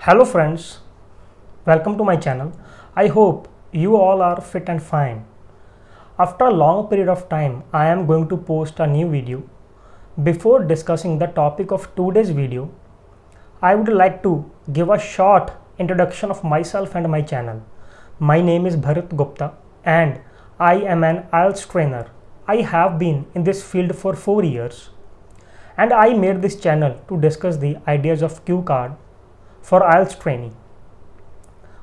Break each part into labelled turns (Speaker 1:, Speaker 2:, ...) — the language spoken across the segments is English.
Speaker 1: Hello friends, welcome to my channel. I hope you all are fit and fine. After a long period of time, I am going to post a new video. Before discussing the topic of today's video, I would like to give a short introduction of myself and my channel. My name is Bharat Gupta and I am an IELTS trainer. I have been in this field for 4 years and I made this channel to discuss the ideas of cue card for IELTS training.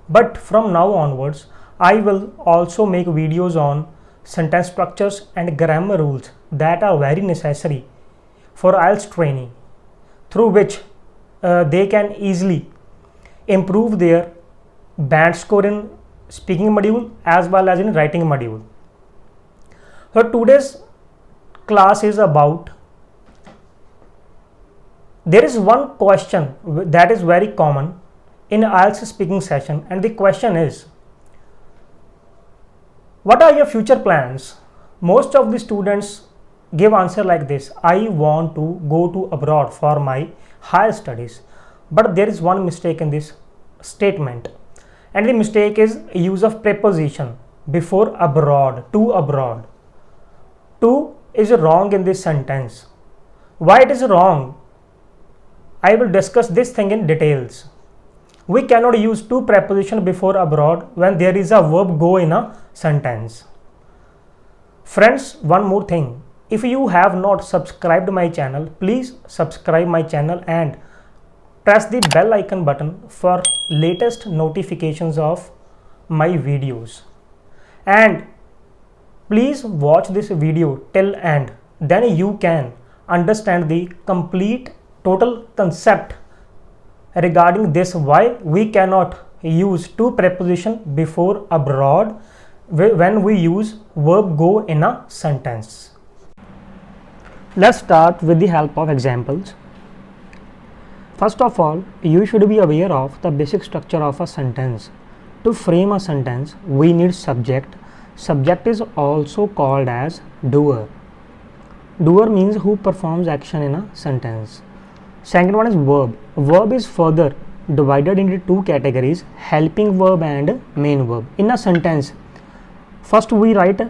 Speaker 1: But from now onwards, I will also make videos on sentence structures and grammar rules that are very necessary for IELTS training, through which they can easily improve their band score in speaking module as well as in writing module. So today's class is about, there is one question that is very common in IELTS speaking session, and the question is, what are your future plans? Most of the students give answer like this: I want to go to abroad for my higher studies. But there is one mistake in this statement, and the mistake is use of preposition before abroad, to abroad. To is wrong in this sentence. Why it is wrong? I will discuss this thing in details. We cannot use to preposition before abroad when there is a verb go in a sentence. Friends, one more thing. If you have not subscribed my channel, please subscribe my channel and press the bell icon button for latest notifications of my videos. And please watch this video till end. Then you can understand the complete total concept regarding this, why we cannot use to preposition before abroad when we use verb go in a sentence. Let's start with the help of examples. First of all, you should be aware of the basic structure of a sentence. To frame a sentence, we need subject. Subject is also called as doer. Doer means who performs action in a sentence. Second one is verb. Verb is further divided into two categories: helping verb and main verb. In a sentence, first we write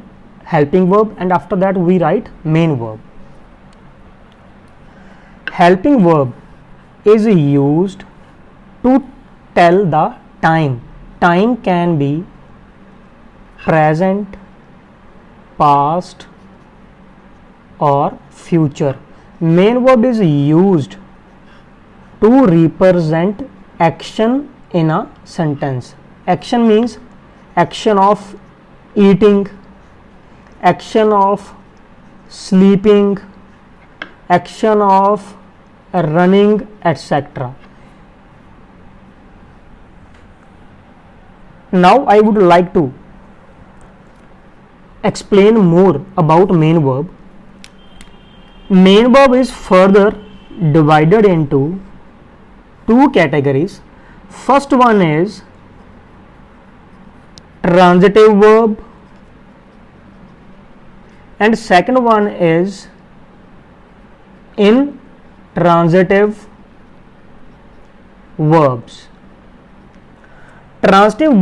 Speaker 1: helping verb and after that we write main verb. Helping verb is used to tell the time. Time can be present, past or future. Main verb is used to represent action in a sentence. Action means action of eating, action of sleeping, action of running, etc. Now I would like to explain more about main verb. Main verb is further divided into two categories. First one is transitive verb and second one is intransitive verbs. Transitive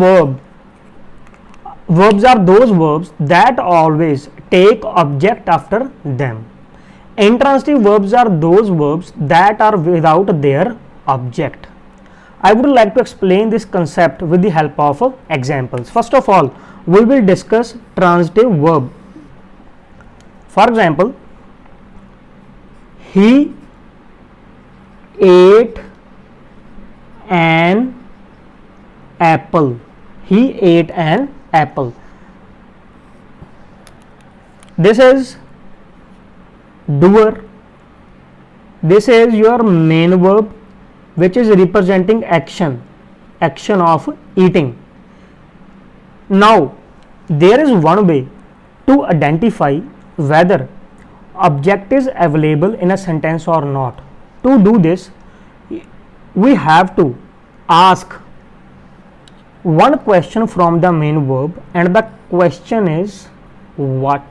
Speaker 1: verbs are those verbs that always take object after them. Intransitive verbs are those verbs that are without their object. I would like to explain this concept with the help of examples. First of all, we will discuss transitive verb. For example, he ate an apple. He ate an apple. This is doer. This is your main verb, which is representing action of eating. Now there is one way to identify whether object is available in a sentence or not. To do this, we have to ask one question from the main verb, and the question is what.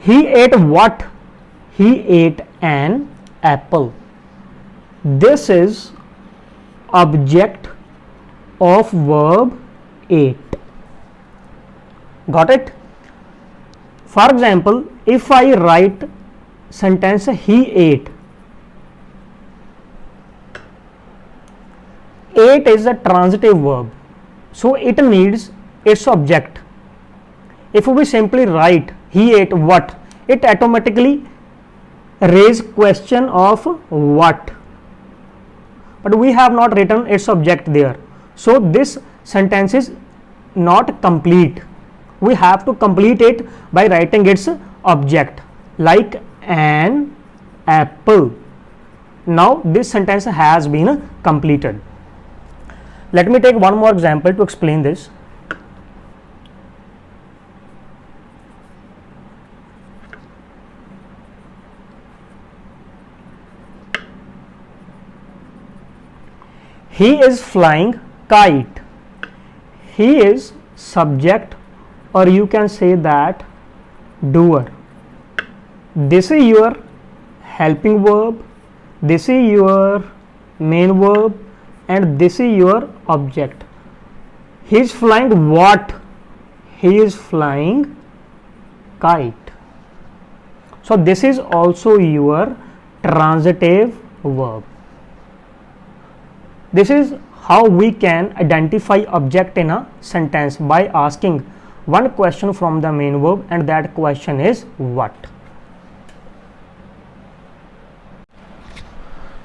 Speaker 1: He ate what? He ate an apple. This is object of verb ate. Got it? For example, if I write sentence he ate, ate is a transitive verb, so it needs its object. If we simply write he ate what, it automatically raise question of what, but we have not written its object there, so this sentence is not complete. We have to complete it by writing its object, like an apple. Now this sentence has been completed. Let me take one more example to explain this. He is flying kite. He is subject, or you can say that doer. This is your helping verb, this is your main verb, and this is your object. He is flying what? He is flying kite. So this is also your transitive verb. This is how we can identify object in a sentence, by asking one question from the main verb, and that question is what.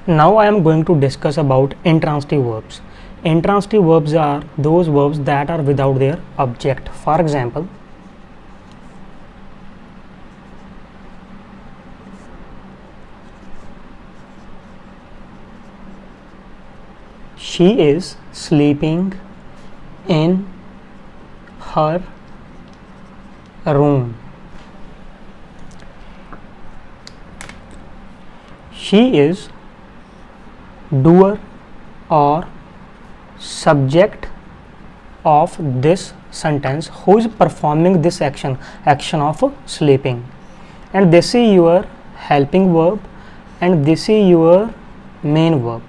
Speaker 1: Now I am going to discuss about intransitive verbs. Intransitive verbs are those verbs that are without their object. For example, she is sleeping in her room. She is doer or subject of this sentence who is performing this action of sleeping, and this is your helping verb, and this is your main verb.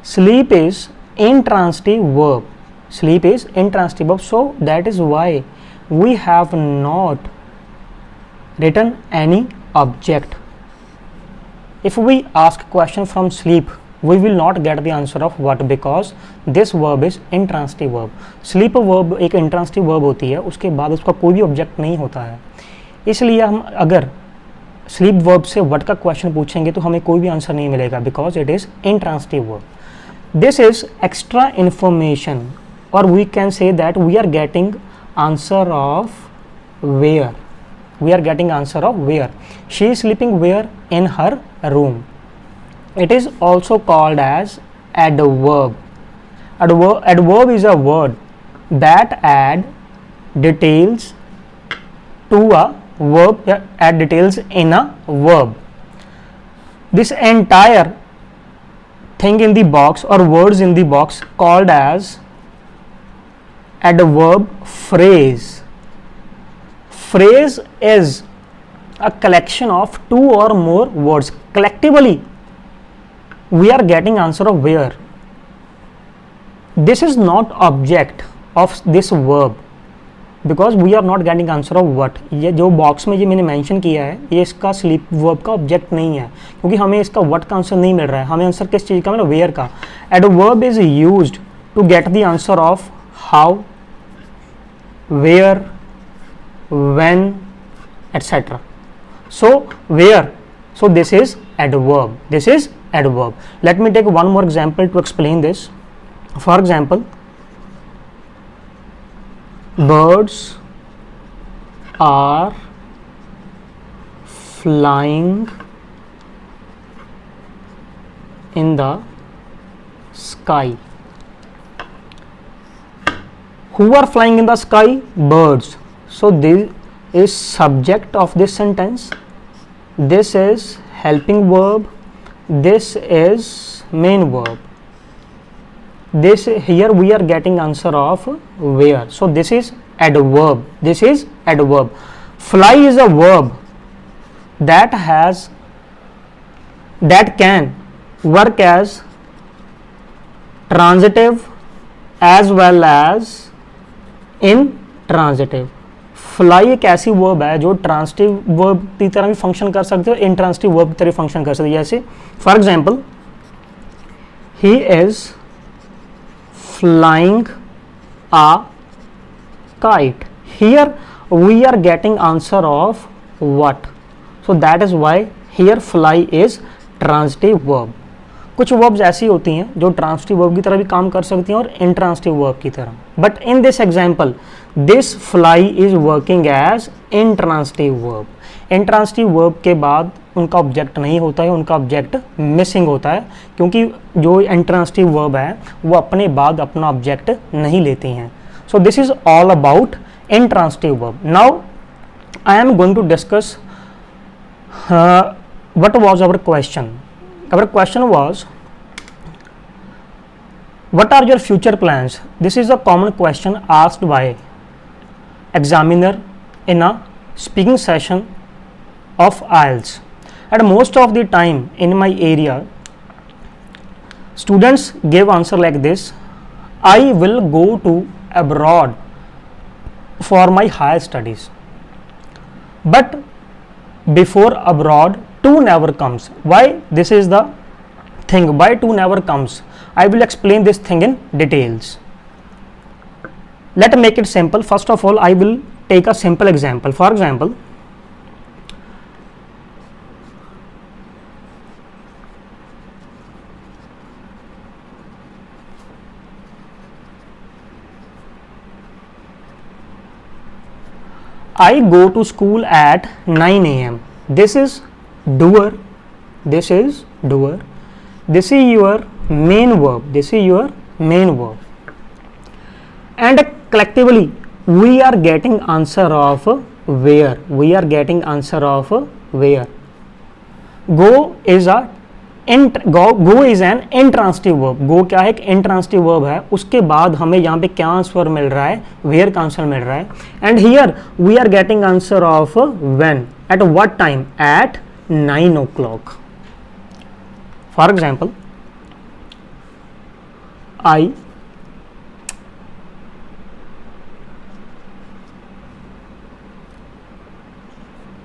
Speaker 1: Sleep is intransitive verb. Sleep is intransitive verb, so that is why we have not written any object. If we ask question from sleep, we will not get the answer of what, because this verb is intransitive verb. Sleep verb एक intransitive verb होती है, उसके बाद उसका कोई भी object नहीं होता है, इसलिए हम अगर sleep verb से what का क्वेश्चन पूछेंगे तो हमें कोई भी आंसर नहीं मिलेगा, because it is intransitive verb. This is extra information, or we can say that we are getting answer of where. We are getting answer of where. She is sleeping where? In her room. It is also called as adverb. Adverb is a word that add details to a verb, add details in a verb. This entire thing in the box or words in the box called as adverb phrase. Phrase is a collection of two or more words. Collectively, we are getting answer of where. This is not object of this verb, because we are not getting answer of what. ये जो box में ये मैंने mention किया है, ये इसका sleep verb का ऑब्जेक्ट नहीं है, क्योंकि हमें इसका what का आंसर नहीं मिल रहा है. हमें आंसर किस चीज़ का मिला? वेयर का. Adverb is used to get the answer of how, where, when, etc. So where, so this is adverb. This is adverb. Let me take one more example to explain this. For example, birds are flying in the sky. Who are flying in the sky? Birds. So this is subject of this sentence, this is helping verb, this is main verb. This here we are getting answer of where. So this is adverb. This is adverb. Fly is a verb that can work as transitive as well as intransitive. Fly एक ऐसी verb है जो transitive verb की तरह भी function कर सकते हो, इंट्रांसिटिव वर्ब की तरह फंक्शन कर सकते हो. जैसे for example he is flying a kite. Here we are getting answer of what? So that is why here fly is transitive verb. कुछ verbs ऐसी होती हैं जो transitive verb की तरह भी काम कर सकती हैं और intransitive verb की तरह. But in this example, this fly is working as intransitive verb. Intransitive verb के बाद उनका ऑब्जेक्ट नहीं होता है, उनका ऑब्जेक्ट मिसिंग होता है, क्योंकि जो इंट्रांसिटिव वर्ब है वो अपने बाद अपना ऑब्जेक्ट नहीं लेती हैं. So this is all about intransitive verb. Now I am going to discuss what was our question. Our question was what are your future plans. This is a common question asked by examiner in a speaking session of IELTS. And most of the time in my area students give answer like this: I will go to abroad for my higher studies. But before abroad, to never comes. Why this is the thing, why to never comes? I will explain this thing in details. Let me make it simple. First of all, I will take a simple example. For example, I go to school at 9 a.m. This is doer. This is doer. This is your main verb. This is your main verb. And collectively, we are getting answer of where. We are getting answer of where. Go is a go is an intransitive verb. go क्या है, एक intransitive verb है. उसके बाद हमें यहाँ पे क्या आंसर मिल रहा है, where का आंसर मिल रहा है. and here we are getting answer of when, at what time, at 9 o'clock. For example, I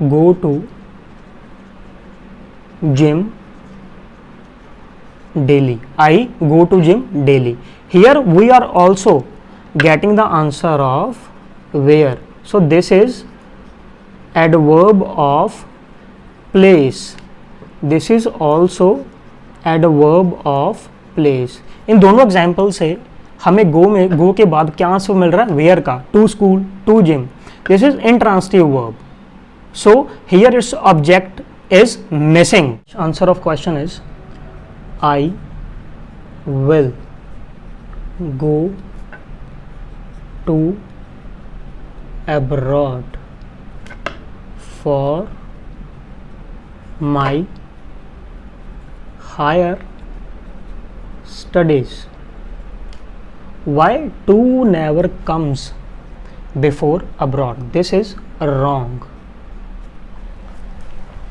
Speaker 1: go to gym daily. I go to gym daily. Here we are also getting the answer of where. So this is adverb of place. This is also adverb of place. इन दोनों example से हमें go के बाद क्या answer मिल रहा है, where का, to school, to gym. This is intransitive verb. So here its object is missing. Answer of question is I will go to abroad for my higher studies. Why to never comes before abroad? This is wrong.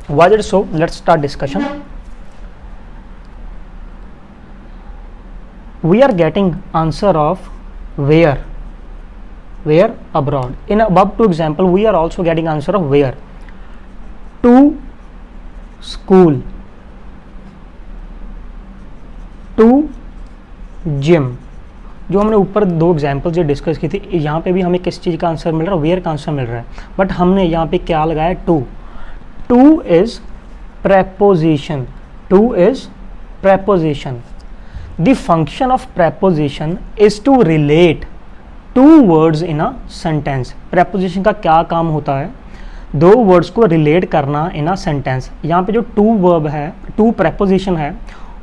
Speaker 1: Why is it so? Let's start discussion. We are getting answer of where abroad. In above two example, we are also getting answer of where. To school, to gym. जो हमने ऊपर दो example जो discuss की थी, यहाँ पे भी हमें किस चीज़ का आंसर मिल रहा है, वेयर का आंसर मिल रहा है. बट हमने यहाँ पे क्या लगाया, to. To is preposition. To is preposition. The function of preposition is to relate two words in a sentence. preposition का क्या काम होता है, दो वर्ड्स को रिलेट करना इन अ सेंटेंस. यहाँ पे जो टू वर्ब है, टू preposition है,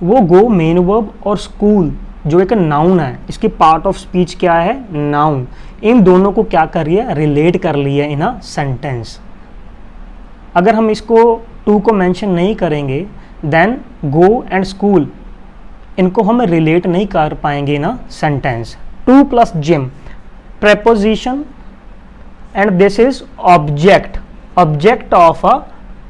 Speaker 1: वो गो मेन वर्ब और स्कूल जो एक नाउन है, इसकी पार्ट ऑफ स्पीच क्या है, नाउन. इन दोनों को क्या कर रही है, रिलेट कर रही है इन अ सेंटेंस. अगर हम इसको टू को मेंशन नहीं करेंगे, देन गो एंड स्कूल इनको हम रिलेट नहीं कर पाएंगे ना sentence. Two plus gym, preposition and this is object, object of a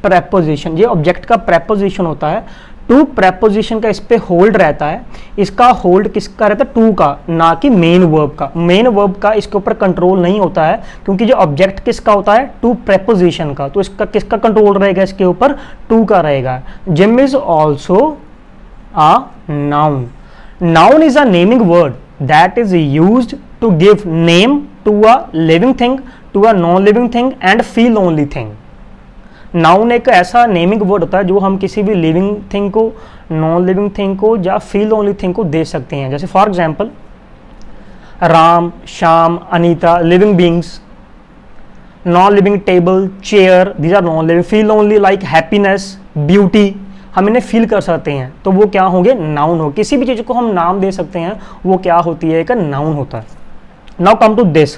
Speaker 1: preposition. ये ऑब्जेक्ट का preposition होता है. टू प्रेपोजिशन का इस पे होल्ड रहता है, इसका होल्ड किसका रहता है, टू का, ना कि मेन वर्ब का। मेन वर्ब का इसके ऊपर कंट्रोल नहीं होता है, क्योंकि जो ऑब्जेक्ट किसका होता है, टू प्रेपोजिशन का, तो इसका किसका कंट्रोल रहेगा, इसके ऊपर टू का रहेगा। Gym is also a noun. Noun is a naming word that is used to give name to a living thing, to a non living thing and feel only thing. Noun एक ऐसा naming word होता है जो हम किसी भी living thing को, non living thing को या फील ओनली थिंग को दे सकते हैं। जैसे for example Ram, Shyam, Anita, living beings. Non living table, chair, these are non living. Feel only like happiness, beauty, हम इन्हें फील कर सकते हैं, तो वो क्या होंगे, नाउन हो। किसी भी चीज को हम नाम दे सकते हैं, वो क्या होती है, एक नाउन होता है। Now come to this,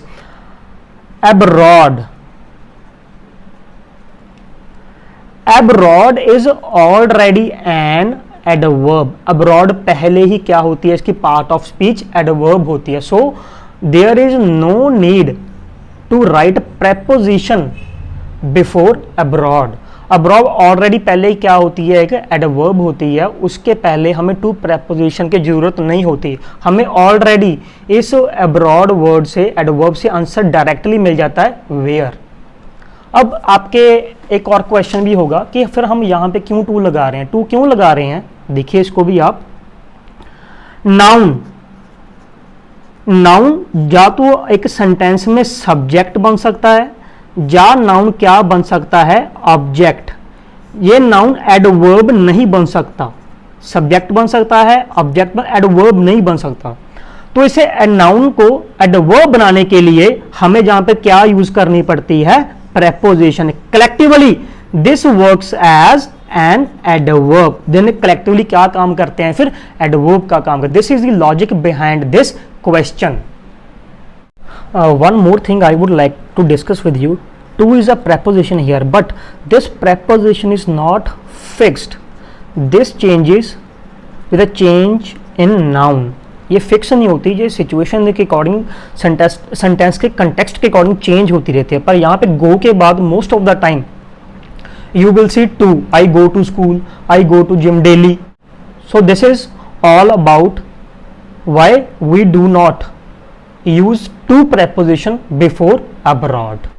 Speaker 1: abroad. Abroad is already an adverb. Abroad पहले ही क्या होती है, इसकी पार्ट ऑफ स्पीच adverb होती है। So there is no need to write preposition before abroad. abroad already पहले ही क्या होती है, एक एडवर्ब होती है, उसके पहले हमें टू प्रेपोजिशन की जरूरत नहीं होती। हमें ऑलरेडी इस abroad वर्ड से, एडवर्ब से आंसर डायरेक्टली मिल जाता है, वेयर। अब आपके एक और क्वेश्चन भी होगा कि फिर हम यहाँ पे क्यों टू लगा रहे हैं, टू क्यों लगा रहे हैं। देखिए इसको भी आप, नाउन, नाउन या तो एक सेंटेंस में सब्जेक्ट बन सकता है, या नाउन क्या बन सकता है, ऑब्जेक्ट। ये नाउन एडवर्ब नहीं बन सकता। सब्जेक्ट बन सकता है, ऑब्जेक्ट में एडवर्ब नहीं बन सकता। तो इसे नाउन को एडवर्ब बनाने के लिए हमें जहां पे क्या यूज करनी पड़ती है, preposition. Collectively this works as an adverb. Then collectively क्या काम करते हैं, फिर एडवर्ब का काम करते हैं। This is the logic behind this question. One more thing I would like to discuss with you. To is a preposition here, but this preposition is not fixed. This changes with a change in noun. ये fix नहीं होती, ये situation के according, sentence के context के according change होती रहती है। पर यहाँ पे गो के बाद most of the time you will see to. I go to school, I go to gym daily. So this is all about why we do not use to preposition before abroad.